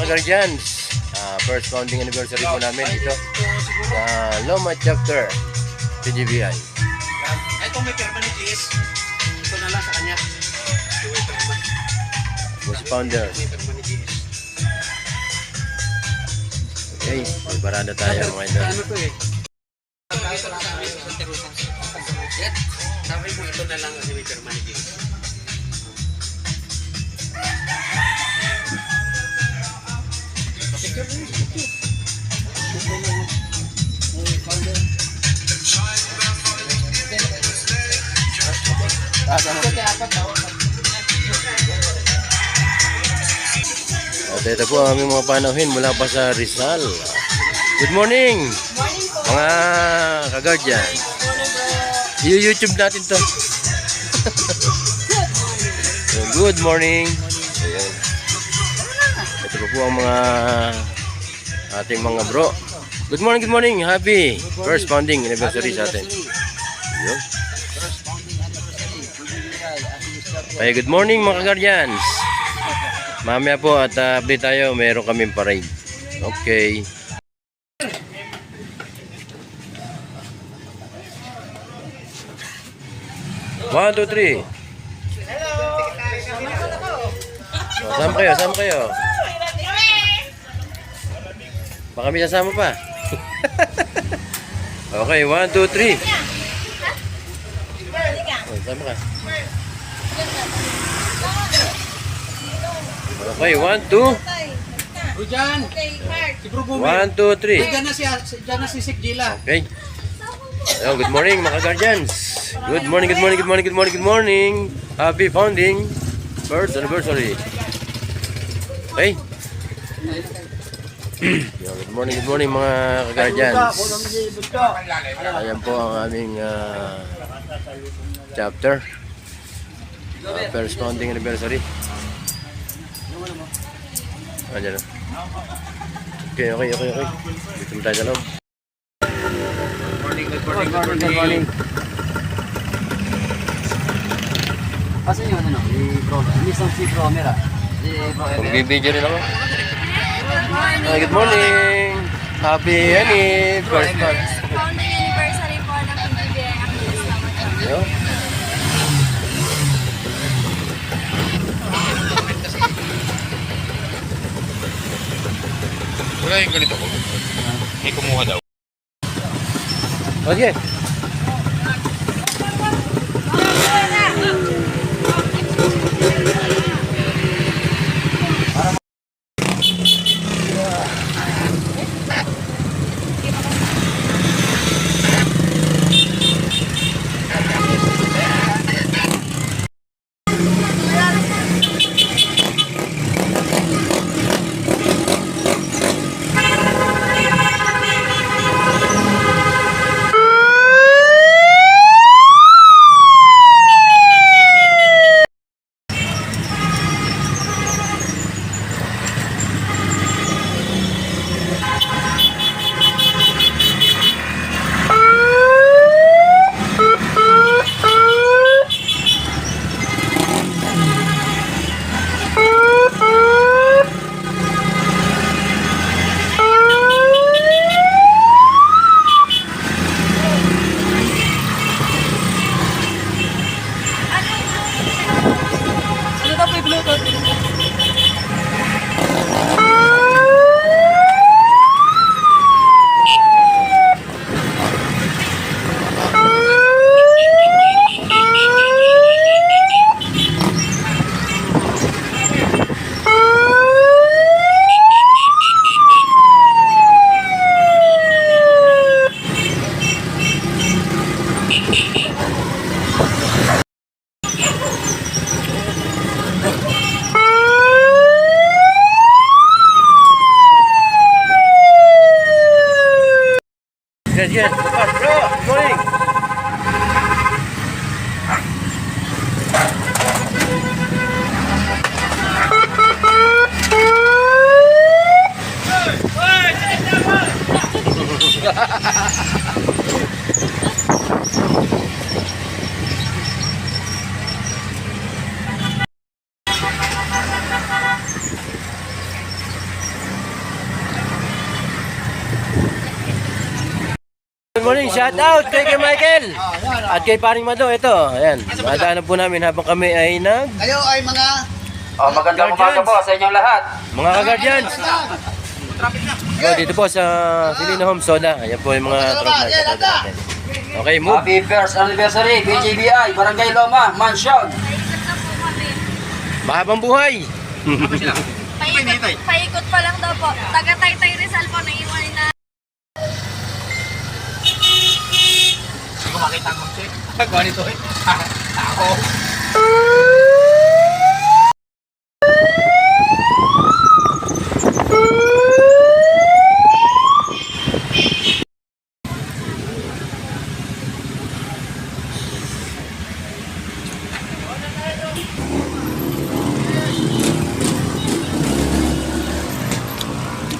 ka-guardians. First founding anniversary po namin dito sa Loma Chapter PGBI. Ito may perma ni GS. Ito na lang sa kanya. Most founder. May perma ni GS. Okay, may barada tayo mga idol. Ano to eh? Ito lang sa amin sa Santa Rosa. Yan. Sabi mo ito na lang kasi may perma ni GS. At ito po ang aming mga panauhin mula pa sa Rizal. Good morning! Mga ka-guardian. I-YouTube natin to. Good morning! Ayan. Ito po ang mga ating mga bro. Good morning! Happy first founding anniversary sa atin. Ayan. Ay, good morning mga ka-guardians. Mamaya po at update tayo, meron kaming parade. Okay. One, two, three. Sama kayo. Baka may sasama pa. Okay, 1, 2, 3. Sama ka. Okay, 1, 2. Diyan. Si Bro Bumi. 1, 2, 3. Diyan na si Sik Gila. Okay. Hello, good morning mga guardians. Good morning. Happy founding first anniversary. Okay. Good morning mga ka-guardians. Ayan po ang aming chapter. First founding anniversary. Ayan na. Okay. Dito tayo sa loob. Good morning. Asan yung ano? Nissan C camera. Magbibideo rin ako. Good morning. Happy first Founding anniversary po ng PGBI Activities naman. Wala yung ganito ko. May kumuha daw. Okay. Yes. Bro, good morning. morning. Shout out kay Michael. At kay Paring Mado. Ito. Ayan. Madaanan po namin habang kami ay Kayo ay mga Magandang umaga po sa inyong lahat. mga ka-guardians. So, dito po sa Silino Home Soda. Ayan po yung mga tropa natin. Okay, move. Happy first anniversary, BGBI, Barangay Loma, Mansion. Paikot na po kami. Mahabang buhay. Paikot pa lang daw po. Taga-Taytay Rizal po na iwan na. Kumakita ko siya. Pagkuha nito eh. Ako.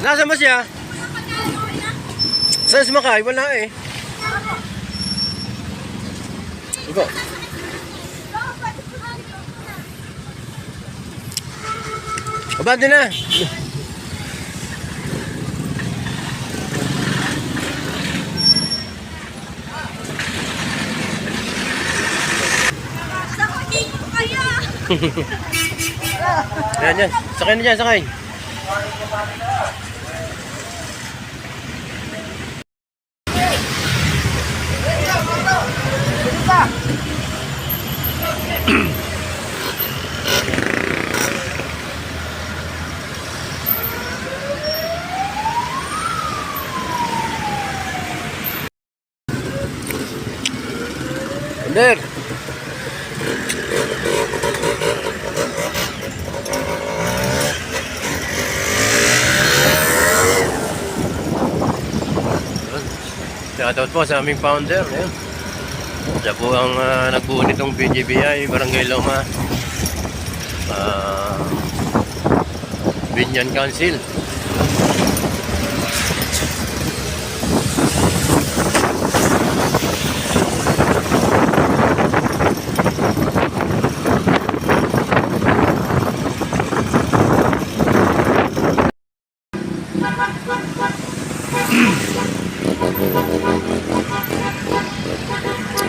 Nasaan ba siya? Saan sumakay? Wala eh. Ito. Abandon na. Sakay po kaya. Yan, yan. Sakay na dyan, sakay. Under. Shoutout po sa aming founder. Ayan. Siya po ang nagbuo nitong BGBI, Barangay Loma. Binyan Council.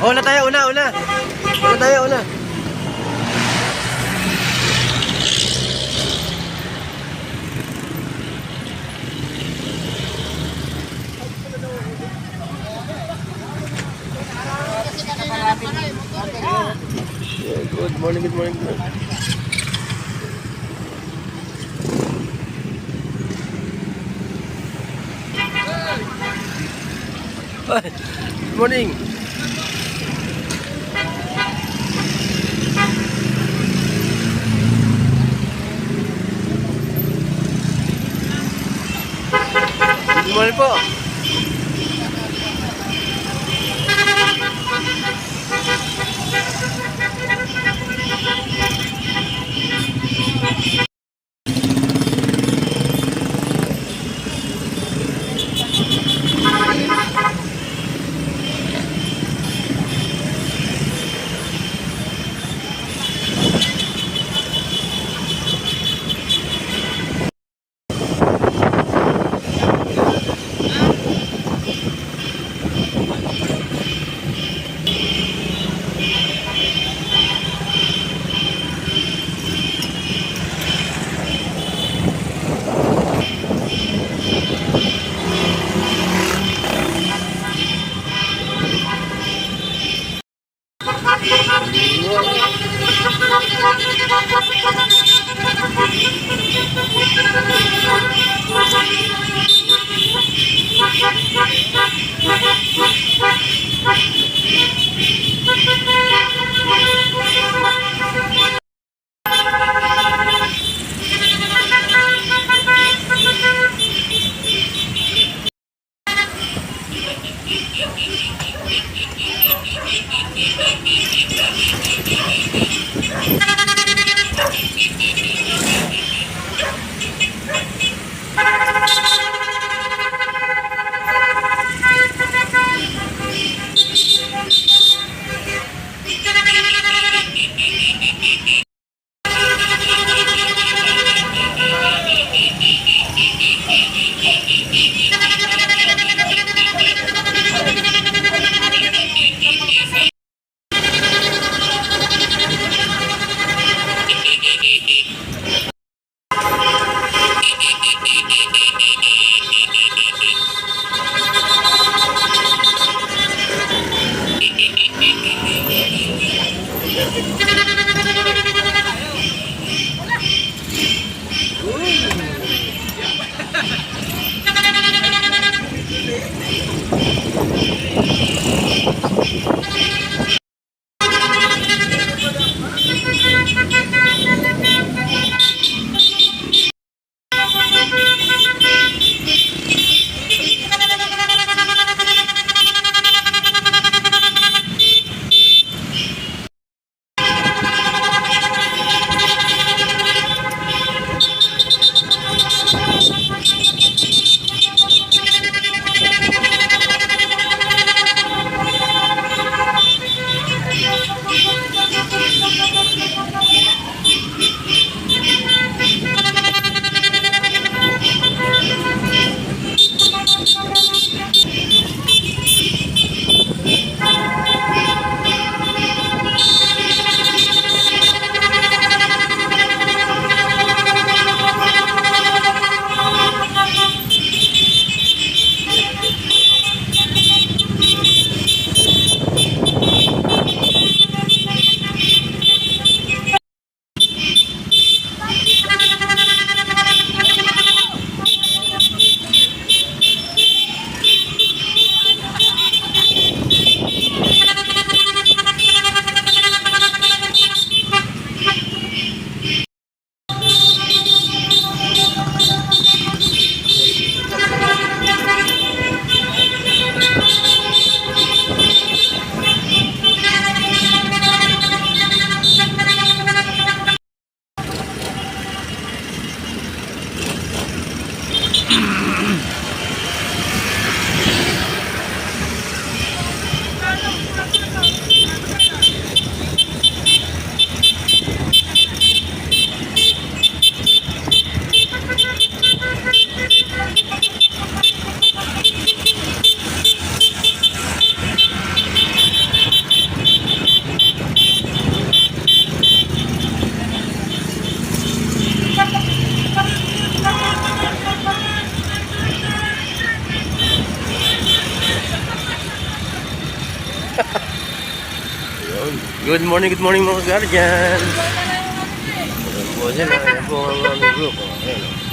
Una tayo, una. Una tayo, una. Yeah, good morning, good morning. Good morning. Good morning po. Good morning mga guardian. Ayan po sila, ayan po ang aming group. Ayan.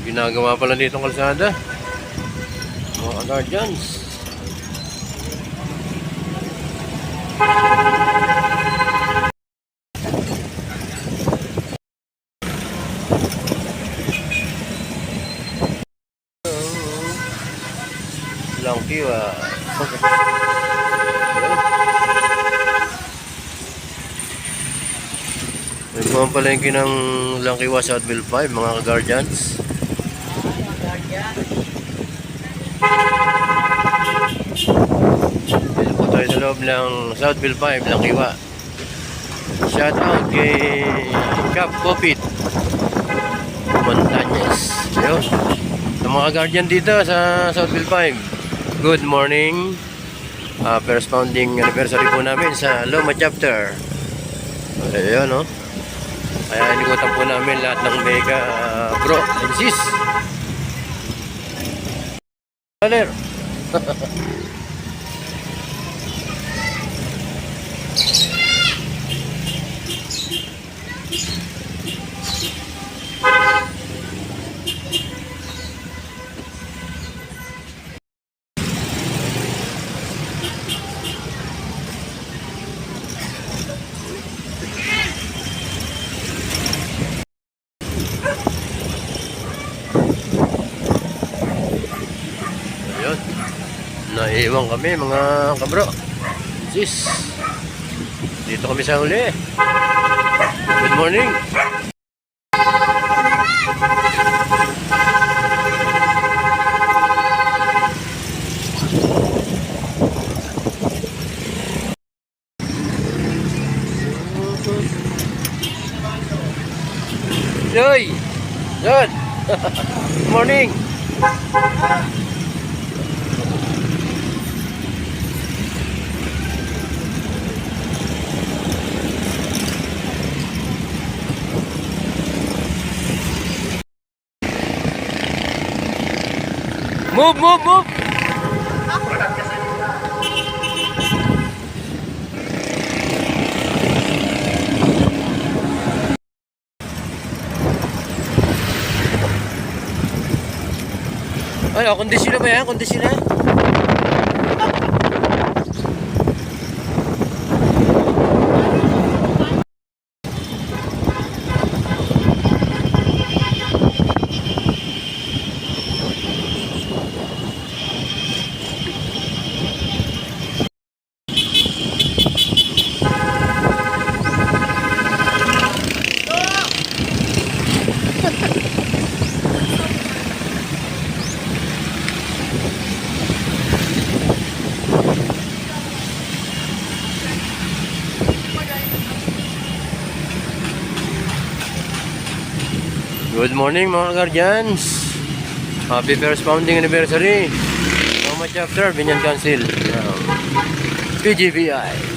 Ginagawa pala dito ang kalsada. Mga guardians. Long queue May palengke ng Langkiwa Southville 5 mga ka-guardians. Dito po tayo sa loob ng Southville 5 Langkiwa. Shout out kay Cap Popit Montañez. Ayun. Sa mga guardian dito sa Southville 5. Good morning. First founding anniversary po namin sa Loma Chapter. Ayun, no? Kaya inikutan po namin lahat ng mega bro and sis. Valer. Ayun. Naiwan kami mga kabro. Sis. Dito kami sa huli. Good morning. Joy! Good! Good morning! Move, move, move! Ano, kondisyon na ba yan? Kondisyon na? Good morning mga guardians. Happy first founding anniversary. Mama Chapter, Binyan Council. PGBI.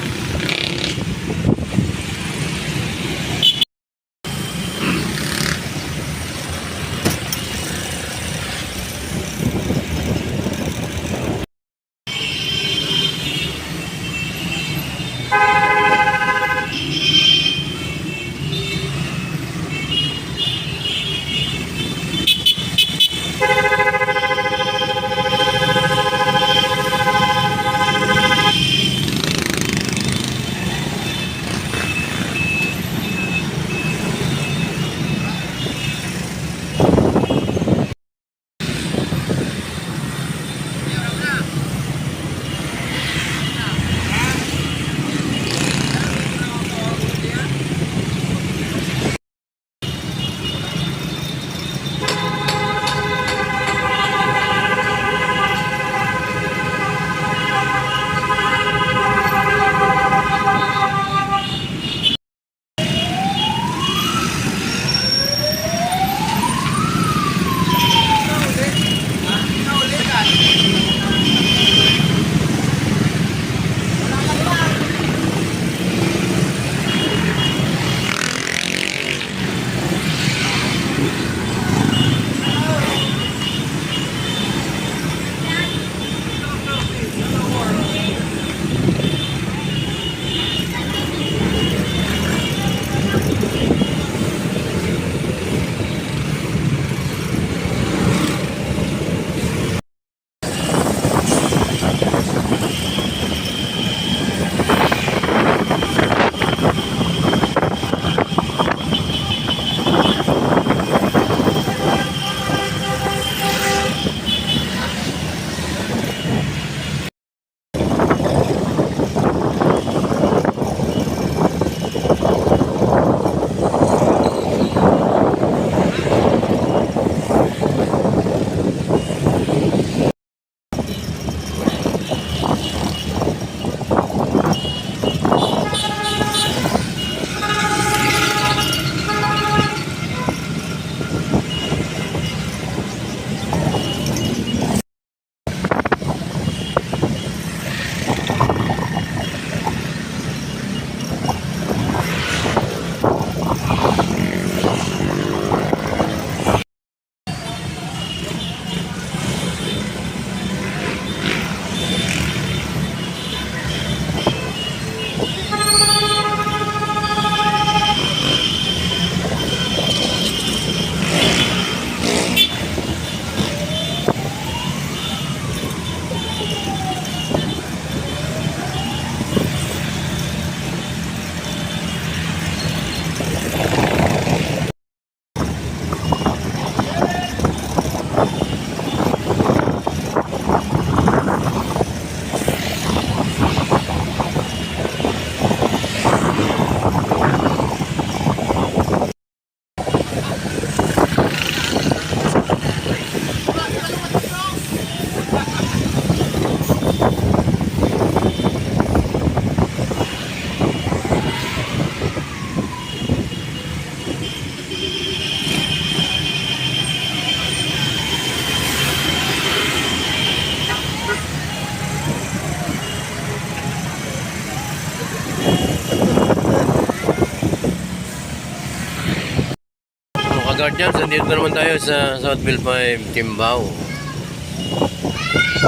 guardians, nandito naman tayo sa Southville 5, Timbao.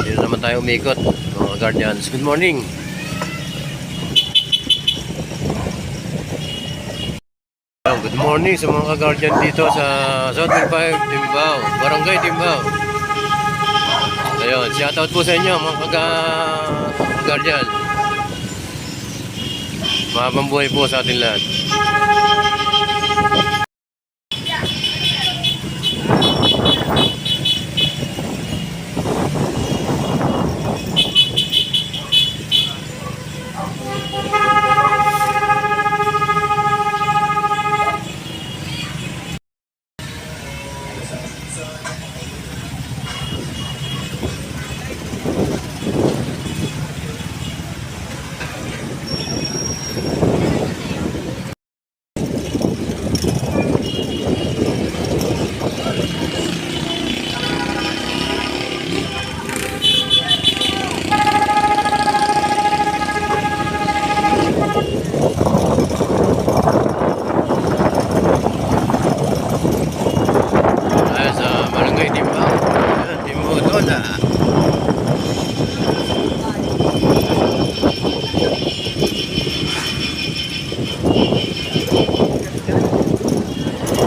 Dito naman tayo umikot, mga guardians. Good morning. Good morning sa mga guardian dito sa Southville 5, Timbao. Barangay Timbao. Ayun, shoutout po sa inyo mga guardian. Mahabang buhay po sa atin lahat. Tayo sa Barangay Timbao. Ayan, Timbao Toda.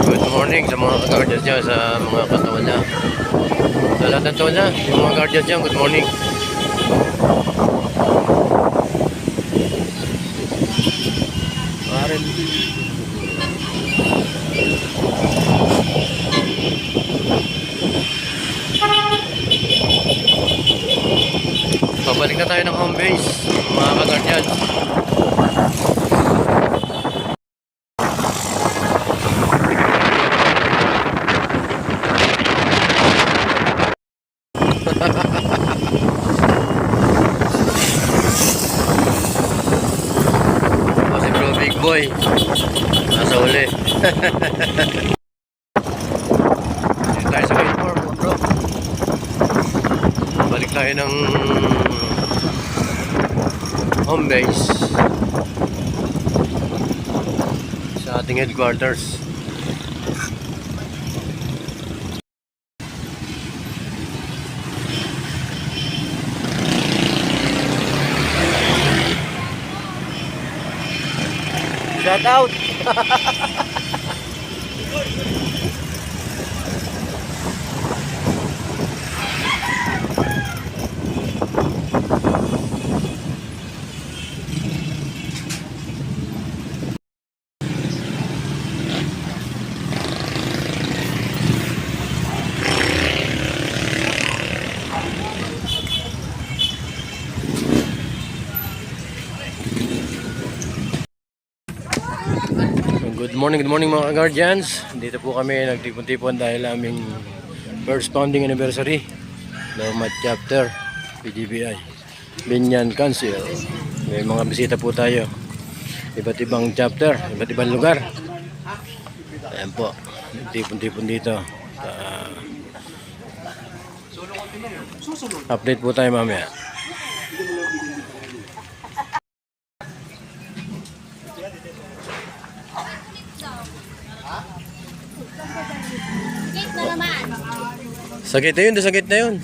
Good morning sa mga guardians dyan, sa mga katawan na. Sa lahat ng taon na, yung mga guardians dyan, good morning. Parang pabalik na tayo ng home base, mga ka-guardians. Si bro Big Boy nasa uli. Dito tayo sa Whitmore, mga bro. Balik tayo ng home base sa ating headquarters. Shout out. Good morning mga guardians. Dito po kami nagtipon-tipon dahil aming first founding anniversary Lomat Chapter PGBI Binyan Council. May mga bisita po tayo, iba't ibang chapter, iba't ibang lugar. Ayan po, nagtipon-tipon dito. Update po tayo mamaya. Gate na naman. Sakit na yun, sakit na yun.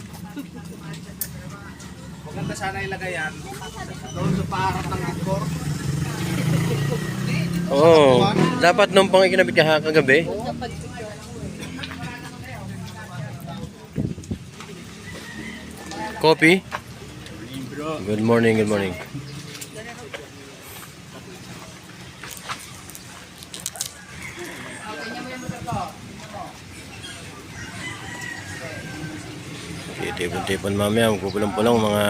Maganda sana ilagay yan. Doon sa paharap ng angkor. Oo, dapat nung pang ikinabit ka kagabi. Coffee? Good morning, good morning. Tipon-tipon mamaya, magpupulong-pulong mga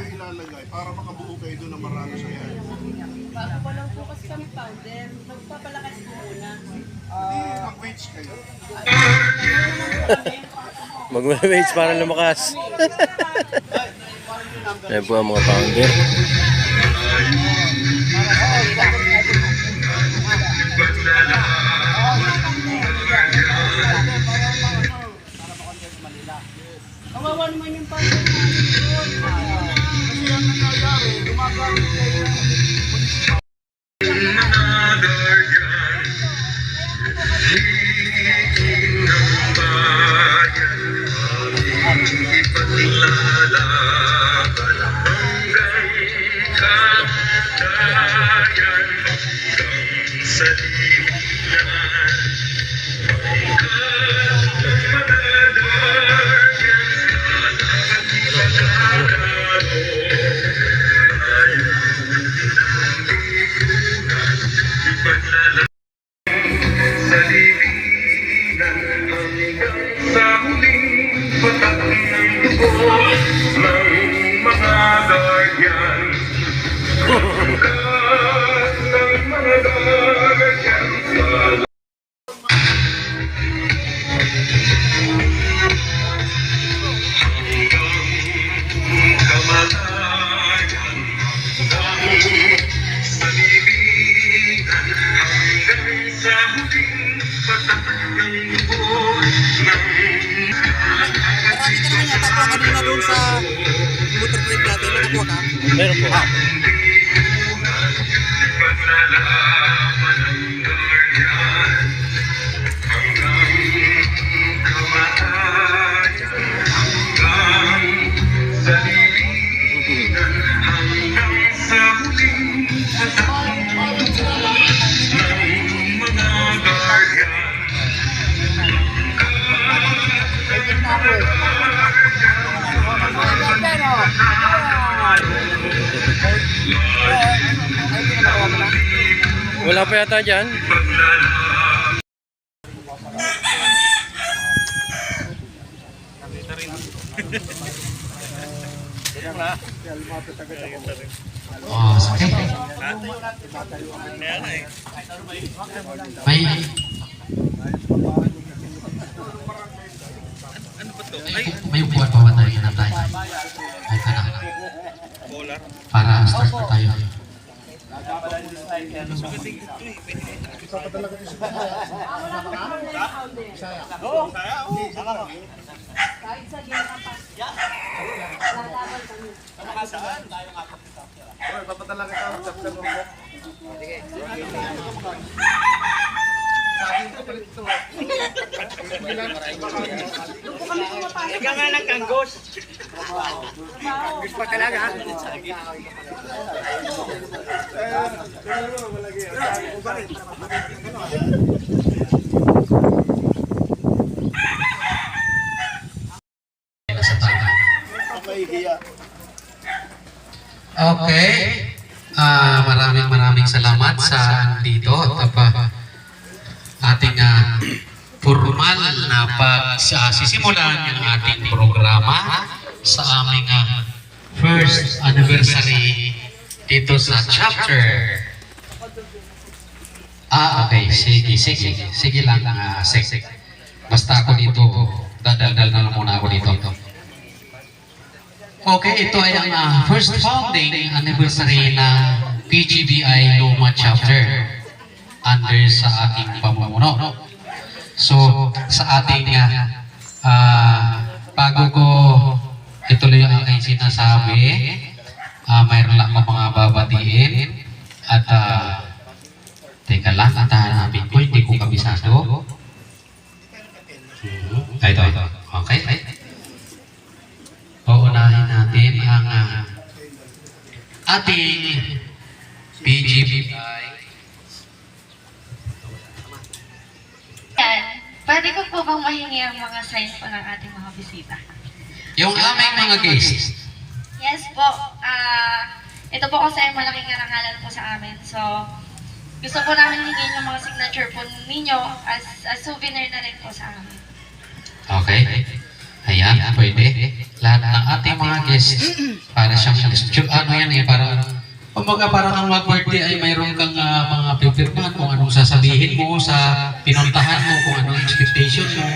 ilalagay para makabuo kayo doon ng marami sa yan. Bago pa lang po kasi kami founder, magpapalakas po muna. Hindi, mag-weights kayo. mag-weights para lumakas. Ayan po ang mga founder. Kawawa naman yung founder namin. Kasi ang nangyayari, gumagamit kayo ng municipal Meron po. Wala pa yata dyan. Oh, sakit. May buwan pa ba tayo hinatay? Ay, ka na. Para start na tayo. Okay. Maraming salamat sa dito at ating formal na pagsisimulan yung ating programa sa aming first anniversary dito sa chapter. Okay. Sige lang. Basta ako dito, dadaldal na lang muna ako dito. Okay, ito ay ang first founding anniversary ng PGBI Luma Chapter under sa ating pamumuno. So, sa ating bago ko ituloy ang aking sinasabi, mayroon lang ako mga babatiin at teka lang, hanapin ko, hindi ko kabisado. Ito. Okay. Uunahin natin ang ating PGBI. Yan. Pwede ko po bang mahingi ang mga sign po ng ating mga bisita? Yung aming mga guests. Yes po. Ito po kasi ay malaking karangalan po sa amin. So, gusto po namin hingin yung mga signature po ninyo as souvenir na rin po sa amin. Okay. Ayan, pwede. Lahat ng ating mga guests, para siyang parang kang mag-birthday ay mayroon kang mga pipirman kung anong sasabihin mo sa pinuntahan mo, kung anong expectation mo.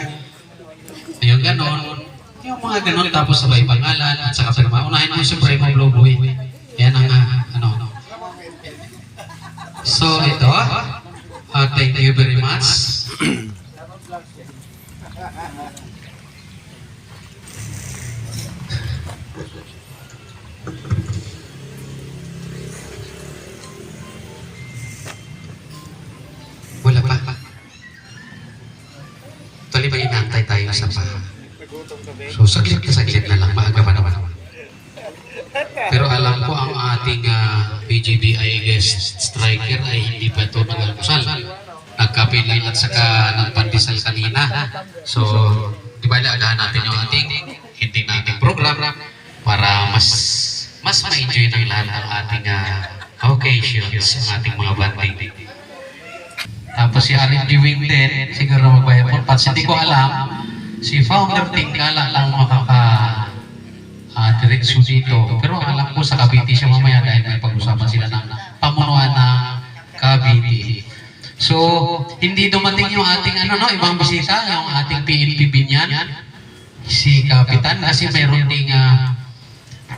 Ayun, ganon. Yung mga ganon, tapos sabay pangalan at saka pirma. Unahin mo si Primo Blowboy. Yan ang So, ito. Thank you very much. Wala pa. Tuloy ba inaantay tayo sa So, saglit na lang. Maaga pa naman. Pero alam ko ang ating PGBI guest striker ay hindi pa ito nag-almusal. Nagkape lang at saka nagpandesal kanina. So, di ba agahan natin yung ating hindi nating program para mas ma-enjoy ng lahat ng ating occasions, ang ating mga banding. Tapos si Alin Diwing din, siguro magbayad po. Hindi ko alam, si Founder Tingkala lang diretso dito. Pero alam ko sa Cavite siya mamaya dahil may pag-usapan sila ng pamunuan ng Cavite. So, hindi dumating yung ating ibang bisita, yung ating PNP Binyan, si Kapitan, kasi meron ding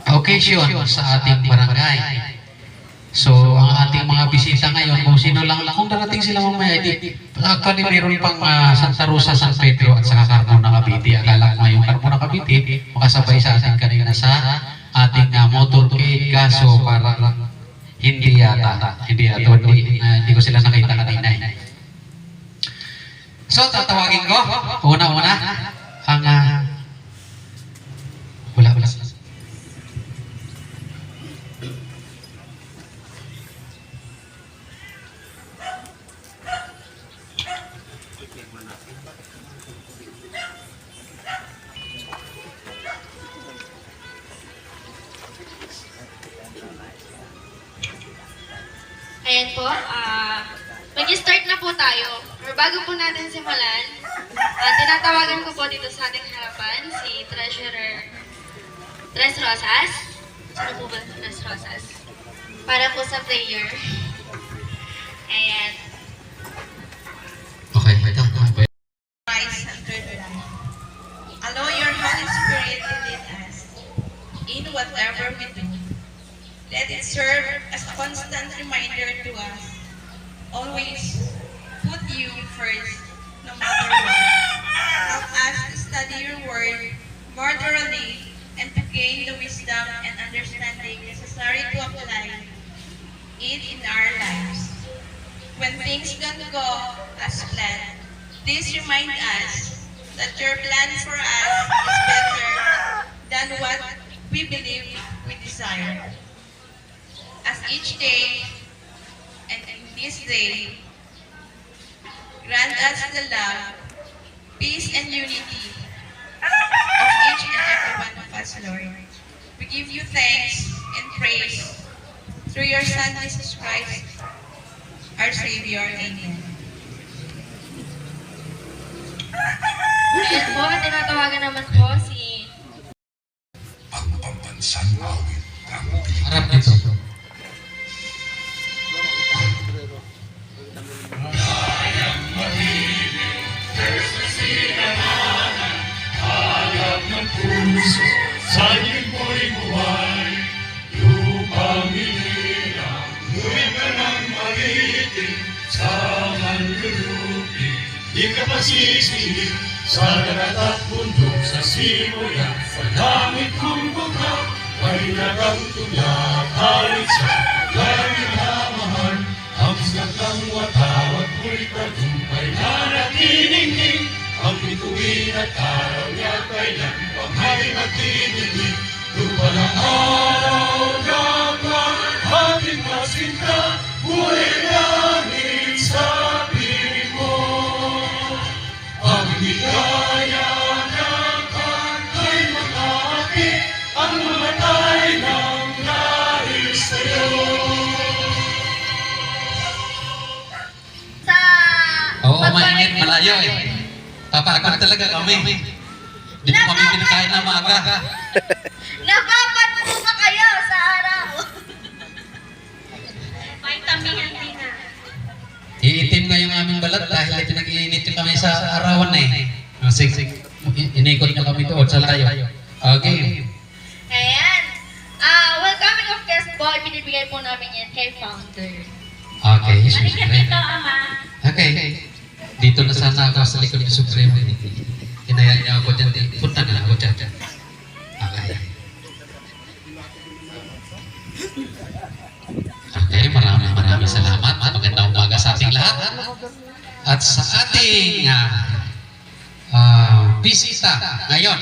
occasion sa ating barangay. So, ang ating mga bisita ngayon, kung sino lang, kung darating sila mamaya, actually meron pang Santa Rosa, San Pedro at saka Carmona Cavite. Akala ko ngayong Carmona Cavite, makasabay sa ating kanina sa ating motorcade, kaso parang hindi yata, hindi ko sila nakita kanina eh. So, tatawagin ko, una-una, ang, wala. Ayan po, mag-start na po tayo. Or bago po natin simulan, tinatawagan ko po dito sa ating harapan si Treasurer Tres Rosas. Sino po ba Tres Rosas? Para po sa prayer. Ayan. Okay, Christ-centered life. Allow your Holy Spirit to lead us in whatever we do. Let it serve as a constant reminder to us. Always put you first, no matter what. Help us to study your word more thoroughly and to gain the wisdom and understanding necessary to apply it in our lives. When things don't go as planned, please remind us that your plan for us is better than what we believe we desire. As each day and in this day, grant us the love, peace, and unity of each and every one of us, Lord. We give you thanks and praise through your Son, Jesus Christ, our Savior. Amen. Ayan po, tinatawagan naman po si harap dito. Di ka masisingit sa dagat at bundok, sa simula, sa langit kung bugak, ay nagagtulak, halit sa langit na mahal, ang sigat ng watawat mo'y tagumpay na nakiningning, ang bituin at araw niya kailan pang may nagtinilig, lupa ng araw dapat ating masinta, buhay langit sa piling mo. Ang higaya ng kantay makati, ang mamatay ng nais sa'yo. sa Oo, mainit, malayo eh. Papagod talaga kami. Hindi ko kami pinakain na maaga. Napapat po ba kayo sa araw? Vitamin din na. Iitim nga yung aming balat dahil pinag-iinit yung kami sa arawan eh. Sige, inikot niyo kami doon sa layo. Okay. Ayan. Welcoming of guest po, ibinibigay po namin yan kay Founder. Okay, Supreme. Ama. Okay. Dito na sana ako sa likod ni Supreme. Hinayaan niya ako dyan. Punta na ako dyan. Okay. Okay, maraming salamat. Magandang umaga sa ating lahat. At sa ating bisita ngayon,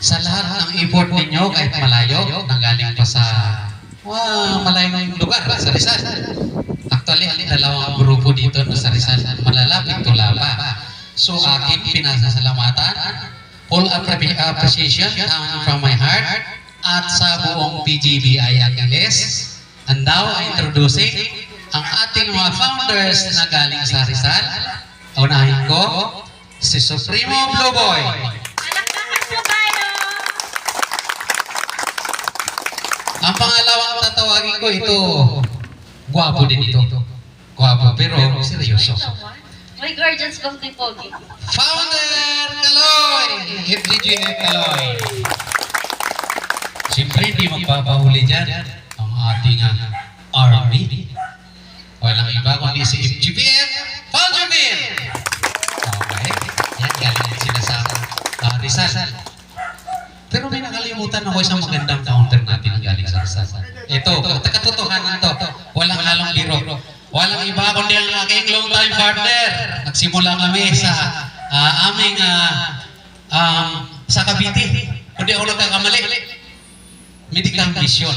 sa lahat ng effort ninyo, kahit malayo, nanggaling pa sa malayong lugar, sa Rizal. Actually, dalawang grupo dito sa Rizal, malalapit Tulapa. So, aking pinasasalamatan, full appreciation coming from my heart, at sa buong PGBI Angeles. And now, introducing ang ating mga founders na galing sa Rizal. Unahin ko, si Supremo Blue Boy. Palakpakan po tayo! Ang pangalawang tatawagin ko ito, gwapo din ito. Gwapo, pero seryoso. May guardians bang di pogi? Founder Kaloy! FGGF Kaloy. Siyempre, hindi magpapahuli dyan ang ating army. Walang iba kundi si FGBF, Founder Bill! Okay, yan, galing sila sa Rizal. Pero may nakalimutan nalimutan ako isang magandang founder natin ang galing sa Rizal. Ito, katotohanan to. Walang halong biro. Walang iba kundi ang aking long time partner. Nagsimula kami sa aming sa Cavite. Kundi ako nagkakamali. Medical Mission.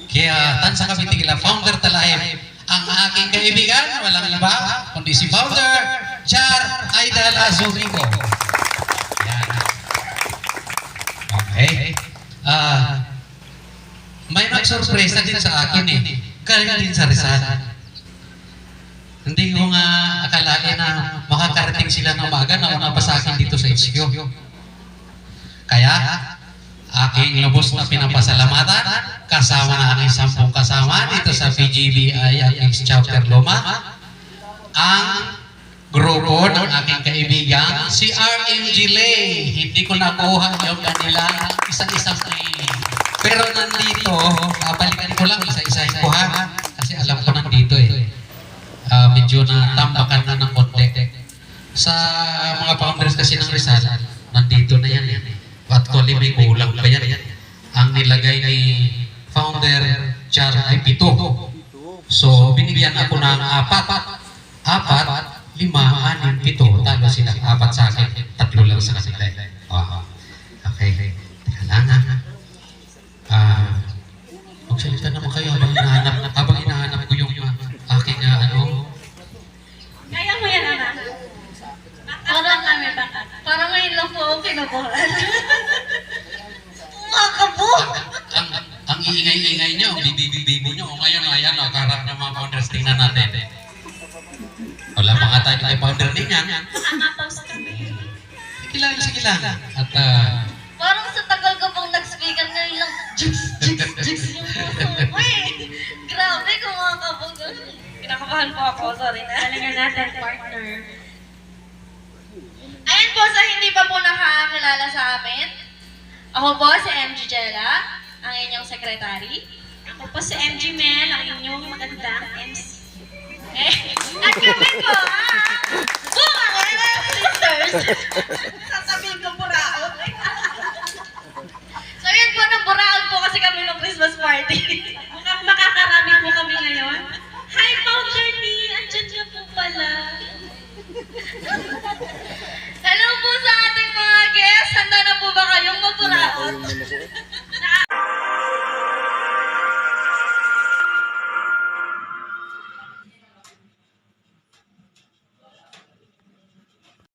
Kaya tan sa Cavite kila founder talahim. Ang aking kaibigan, walang iba kundi si founder Char Aidal Azulico. Yan. Okay. May nagsurpresa din sa akin eh. Galing din sa Rizal. Hindi ko nga akalain na makakarating sila ng maaga na una pa sa akin dito sa HQ. Kaya, aking lubos na pinapasalamatan kasama na aking 10 kasama dito sa PGBI at Chapter Loma ang grupo ng aking kaibigan si RMG Lay. Hindi ko nakuha yung kanila isa-isang name. Pero nandito, babalikan ko lang isa-isahin ko ha kasi alam ko nandito eh. Medyo na tambakan na ng konti. Sa mga founders kasi ng Rizal, nandito na yan eh. Actually may kulang pa yan. Ang nilagay ni founder Char ay 7. So binigyan ako ng 4, 5, 6, 7. Talo sila. 4 sa akin. 3 lang sa kanila. Okay. Teka lang ha. Magsalita naman kayo habang hinahanap ko yung aking Kaya mo yan, anak. Parang kami baka. Parang ngayon lang po ako kinabuhan. Makabo! Ang ingay-ingay nyo, ang bibi-bibo nyo. O ngayon, ayan, karap ng mga founders, tingnan natin. Wala pa nga tayo kay founder din yan. Nakapause kami. Sige lang. At, Parang sa tagal ka pang nag-speaker ngayon lang, jigs yung puso. Uy! Grabe kung makakabog. Kinakabahan po ako, sorry na. Talaga natin, partner. Ayan po, sa hindi pa po nakakilala sa amin. Ako po si MG Jella, ang inyong secretary. Ako po si MG Mel, ang inyong magandang MC. At kami po, mga sisters. Sasabihin ko buraot. So yun po, naburaod po kasi kami ng Christmas party.